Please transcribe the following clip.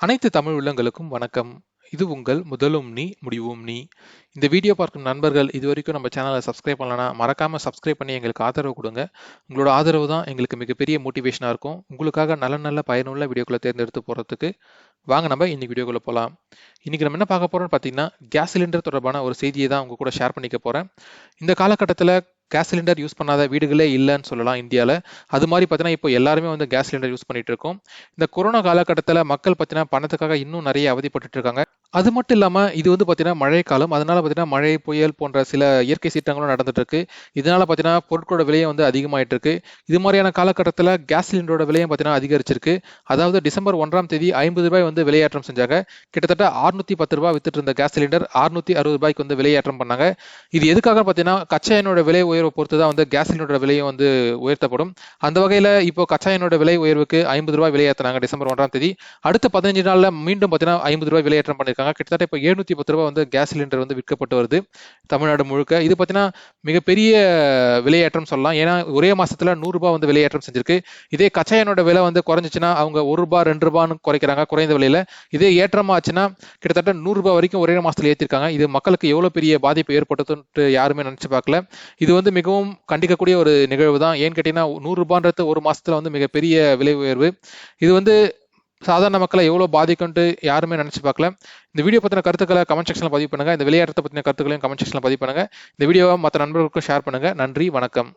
அனைத்து தமிழ் உள்ளங்களுக்கும் வணக்கம். இது உங்கள் முதலும் நீ முடிவும் நீ. இந்த வீடியோ பார்க்கும் நண்பர்கள் இதுவரைக்கும் நம்ம சேனலை சப்ஸ்கிரைப் பண்ணலனா மறக்காம சப்ஸ்கிரைப் பண்ணி எங்களுக்கு ஆதரவு கொடுங்க. உங்களோட ஆதரவு தான் எங்களுக்கு மிகப்பெரிய மோட்டிவேஷனாக இருக்கும். உங்களுக்காக நல்ல நல்ல பயனுள்ள வீடியோக்களை தேர்ந்தெடுத்து போகிறதுக்கு வாங்க நம்ம இன்னைக்கு வீடியோக்குள்ள போகலாம். இன்னைக்கு நம்ம என்ன பார்க்க போறோம்னு பார்த்தீங்கன்னா, கேஸ் சிலிண்டர் தொடர்பான ஒரு செய்தியை தான் உங்க கூட ஷேர் பண்ணிக்க போறேன். இந்த காலகட்டத்தில் கேஸ் சிலிண்டர் யூஸ் பண்ணாத வீடுகளே இல்லைன்னு சொல்லலாம் இந்தியாவில். அது மாதிரி பார்த்தீங்கன்னா இப்போ எல்லாருமே வந்து கேஸ் சிலிண்டர் யூஸ் பண்ணிட்டு இருக்கோம். இந்த கொரோனா காலகட்டத்தில் மக்கள் பார்த்தீங்கன்னா பணத்துக்காக இன்னும் நிறைய அவதிப்பட்டு இருக்காங்க. அது மட்டும் இல்லாமல் இது வந்து பார்த்தீங்கன்னா மழை காலம், அதனால பார்த்தீங்கன்னா மழை புயல் போன்ற சில இயற்கை சீற்றங்களும் நடந்துட்டு இருக்கு. இதனால பார்த்தீங்கன்னா பொருட்களோட விலையும் வந்து அதிகமாயிட்டு இருக்கு. இது மாதிரியான காலகட்டத்தில் கேஸ் சிலிண்டரோட விலையும் பார்த்தீங்கன்னா அதிகரிச்சிருக்கு. அதாவது டிசம்பர் 1ஆம் தேதி 50 ரூபாய் வந்து விலையேற்றம் செஞ்சாங்க. கிட்டத்தட்ட 610 ரூபாய் வித்துட்டு இருந்த கேஸ் சிலிண்டர் 660 ரூபாய்க்கு வந்து விலையேற்றம் பண்ணாங்க. இது எதுக்காக பார்த்தீங்கன்னா கச்சா எண்ணெயோட விலை உயர்வை பொறுத்து தான் வந்து கேஸ் சிலிண்டரோட விலையும் வந்து உயர்த்தப்படும். அந்த வகையில் இப்போ கச்சா எண்ணெயோட விலை உயர்வுக்கு 50 ரூபாய் விலையேற்றினாங்க டிசம்பர் 1ஆம் தேதி. அடுத்த 15 நாள்ல மீண்டும் பார்த்தீங்கன்னா 50 ரூபாய் விலையேற்றம் பண்ணிருக்காங்க. கிட்டத்தட்ட இப்போ 710 ரூபாய் வந்து கேஸ் சிலிண்டர் வந்து விற்கப்பட்டு வருது தமிழ்நாடு முழுக்க. இது பார்த்தீங்கன்னா மிகப்பெரிய விலையேற்றம் சொல்லலாம். ஏன்னா ஒரே மாசத்துல 100 ரூபாய் வந்து விலையேற்றம் செஞ்சிருக்கு. இதே கச்சா எண்ணெயோட விலை வந்து குறைஞ்சிச்சுன்னா அவங்க 1 ரூபாய் 2 ரூபான்னு குறைக்கிறாங்க குறைந்த விலையில. இதே ஏற்றமா ஆச்சுன்னா கிட்டத்தட்ட 100 ரூபாய் வரைக்கும் ஒரே மாசத்துல ஏற்றிருக்காங்க. இது மக்களுக்கு எவ்வளவு பெரிய பாதிப்பு ஏற்படுத்தும் யாருமே நினைச்சு பார்க்கல. இது வந்து மிகவும் கண்டிக்கக்கூடிய ஒரு நிகழ்வு தான். ஏன்னு கேட்டீங்கன்னா 100 ரூபான்றது ஒரு மாசத்துல வந்து மிகப்பெரிய விலை உயர்வு. இது வந்து சாதாரண மக்களை எவ்வளவு பாதிக்கும்ட்டு யாருமே நினைச்சு பார்க்கல. இந்த வீடியோ பத்தின கருத்துக்களை கமெண்ட் செக்ஷன்ல பதிவு பண்ணுங்க. இந்த விளையாட்டத்தை பத்தின கருத்துக்களையும் கமெண்ட் செக்ஷன்ல பதிவு பண்ணுங்க. இந்த வீடியோவை மற்ற நண்பர்களுக்கும் ஷேர் பண்ணுங்க. நன்றி, வணக்கம்.